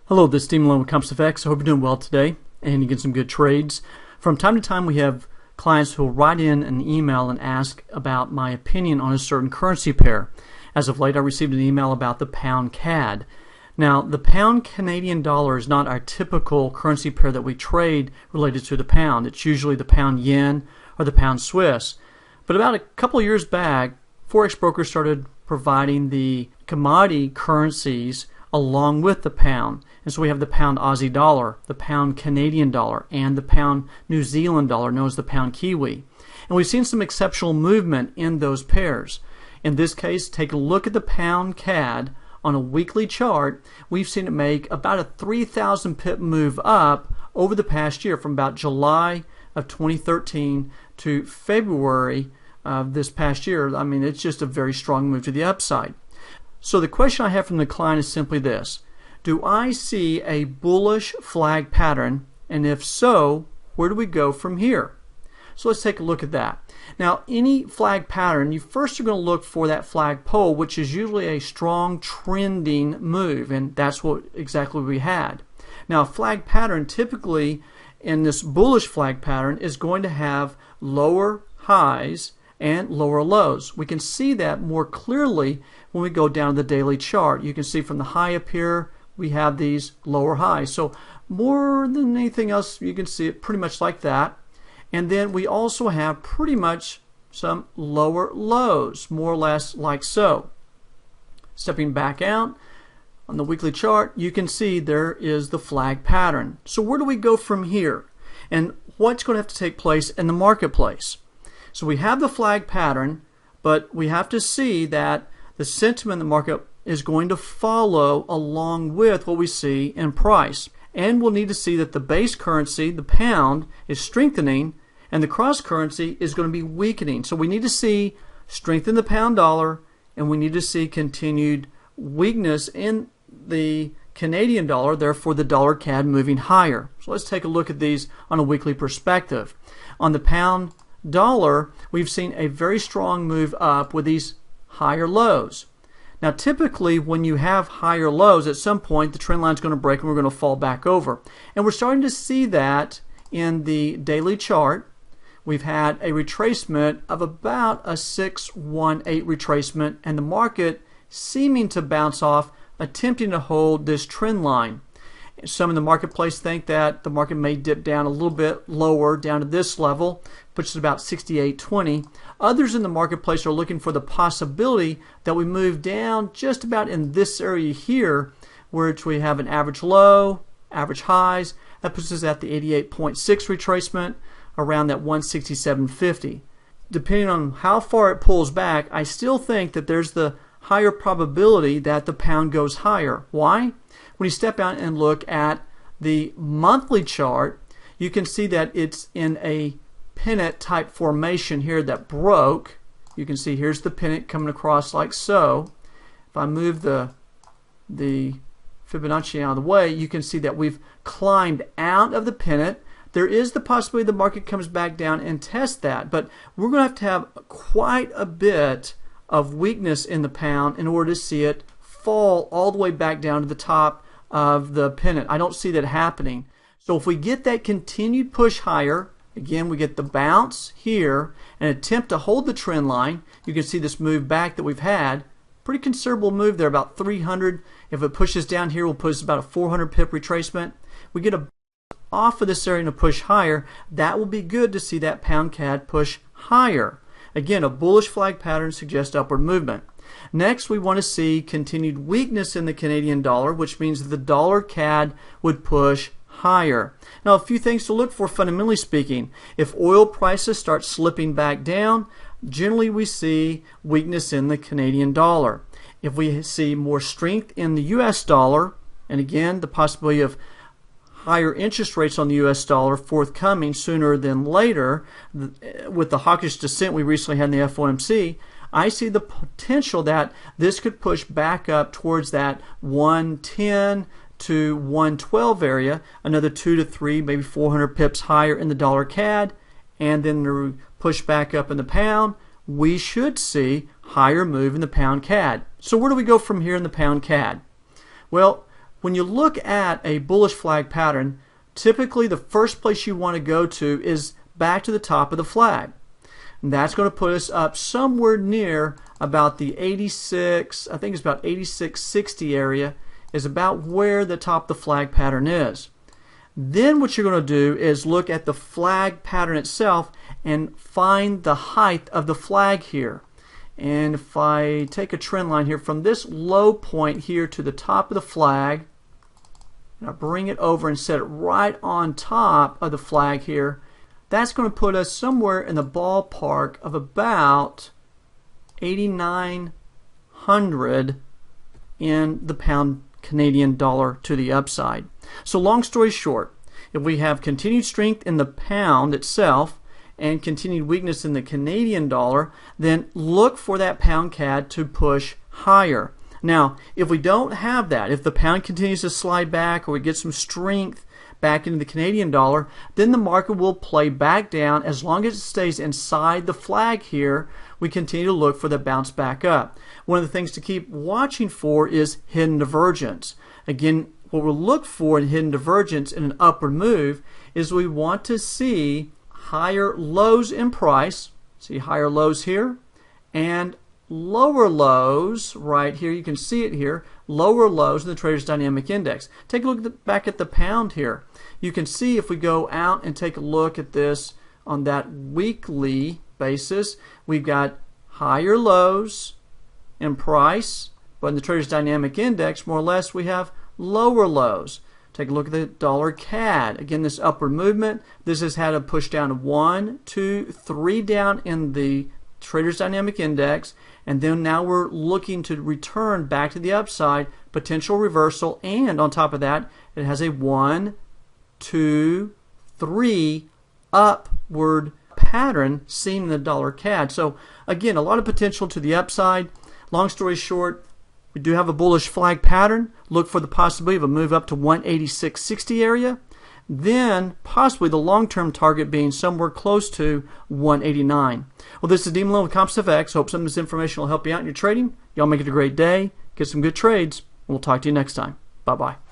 Hello, this is Steve Malone with CompassFX. I hope you're doing well today and you get some good trades. From time to time we have clients who will write in an email and ask about my opinion on a certain currency pair. As of late I received an email about the pound CAD. Now the pound Canadian dollar is not our typical currency pair that we trade related to the pound. It's usually the pound yen or the pound Swiss. But about a couple of years back, Forex brokers started providing the commodity currencies along with the pound. And so we have the pound Aussie dollar, the pound Canadian dollar, and the pound New Zealand dollar, known as the pound Kiwi. And we've seen some exceptional movement in those pairs. In this case, take a look at the pound CAD on a weekly chart. We've seen it make about a 3,000 pip move up over the past year, from about July of 2013 to February of this past year. I mean, it's just a very strong move to the upside. So the question I have from the client is simply this: do I see a bullish flag pattern, and if so, where do we go from here? So let's take a look at that. Now, any flag pattern, you first are going to look for that flag pole, which is usually a strong trending move, and that's what exactly we had. Now, a flag pattern typically in this bullish flag pattern is going to have lower highs and lower lows. We can see that more clearly when we go down to the daily chart. You can see from the high up here we have these lower highs. So more than anything else, you can see it pretty much like that. And then we also have pretty much some lower lows, more or less like so. Stepping back out on the weekly chart, you can see there is the flag pattern. So where do we go from here? And what's going to have to take place in the marketplace? So we have the flag pattern, but we have to see that the sentiment in the market is going to follow along with what we see in price. And we'll need to see that the base currency, the pound, is strengthening and the cross currency is going to be weakening. So we need to see strength in the pound dollar, and we need to see continued weakness in the Canadian dollar, therefore the dollar CAD moving higher. So let's take a look at these on a weekly perspective. On the pound dollar, we've seen a very strong move up with these higher lows. Now typically when you have higher lows, at some point the trend line is going to break and we're going to fall back over. And we're starting to see that in the daily chart. We've had a retracement of about a 618 retracement, and the market seeming to bounce off, attempting to hold this trend line. Some in the marketplace think that the market may dip down a little bit lower, down to this level, which is about 68.20. Others in the marketplace are looking for the possibility that we move down just about in this area here, which we have an average low, average highs. That puts us at the 88.6 retracement, around that 167.50. Depending on how far it pulls back, I still think that there's the higher probability that the pound goes higher. Why? When you step out and look at the monthly chart, you can see that it's in a pennant type formation here that broke. You can see here's the pennant coming across like so. If I move the Fibonacci out of the way, you can see that we've climbed out of the pennant. There is the possibility the market comes back down and tests that, but we're going to have quite a bit of weakness in the pound in order to see it fall all the way back down to the top of the pennant. I don't see that happening. So if we get that continued push higher, again we get the bounce here and attempt to hold the trend line. You can see this move back that we've had. Pretty considerable move there, about 300. If it pushes down here, we'll push about a 400 pip retracement. We get a off of this area and a push higher. That will be good to see that pound CAD push higher. Again, a bullish flag pattern suggests upward movement. Next, we want to see continued weakness in the Canadian dollar, which means that the dollar CAD would push higher. Now, a few things to look for fundamentally speaking. If oil prices start slipping back down, generally we see weakness in the Canadian dollar. If we see more strength in the US dollar, and again the possibility of higher interest rates on the US dollar forthcoming sooner than later, with the hawkish descent we recently had in the FOMC, I see the potential that this could push back up towards that 110 to 112 area, another 2 to 3, maybe 400 pips higher in the dollar CAD, and then the push back up in the pound. We should see higher move in the pound CAD. So where do we go from here in the pound CAD? Well, when you look at a bullish flag pattern, typically the first place you want to go to is back to the top of the flag. And that's going to put us up somewhere near about the 86, I think it's about 86.60 area is about where the top of the flag pattern is. Then what you're going to do is look at the flag pattern itself and find the height of the flag here. And if I take a trend line here from this low point here to the top of the flag, and I bring it over and set it right on top of the flag here, that's going to put us somewhere in the ballpark of about 8,900 in the pound Canadian dollar to the upside. So long story short, if we have continued strength in the pound itself and continued weakness in the Canadian dollar, then look for that pound CAD to push higher. Now, if we don't have that, if the pound continues to slide back or we get some strength back into the Canadian dollar, then the market will play back down. As long as it stays inside the flag here, we continue to look for the bounce back up. One of the things to keep watching for is hidden divergence. Again, what we'll look for in hidden divergence in an upward move is we want to see higher lows in price, see higher lows here, and lower lows right here. You can see it here, lower lows in the Traders Dynamic Index. Take a look back at the pound here. You can see if we go out and take a look at this on that weekly basis, we've got higher lows in price, but in the Traders Dynamic Index, more or less, we have lower lows. Take a look at the dollar CAD. Again, this upward movement, this has had a push down of 1, 2, 3 down in the Traders Dynamic Index, and then now we're looking to return back to the upside, potential reversal, and on top of that, it has a 1, 2, 3 upward pattern seen in the dollar CAD. So again, a lot of potential to the upside. Long story short, we do have a bullish flag pattern. Look for the possibility of a move up to 186.60 area. Then possibly the long-term target being somewhere close to 189. Well, this is Dean Malone with ComposFX. Hope some of this information will help you out in your trading. Y'all make it a great day. Get some good trades. We'll talk to you next time. Bye-bye.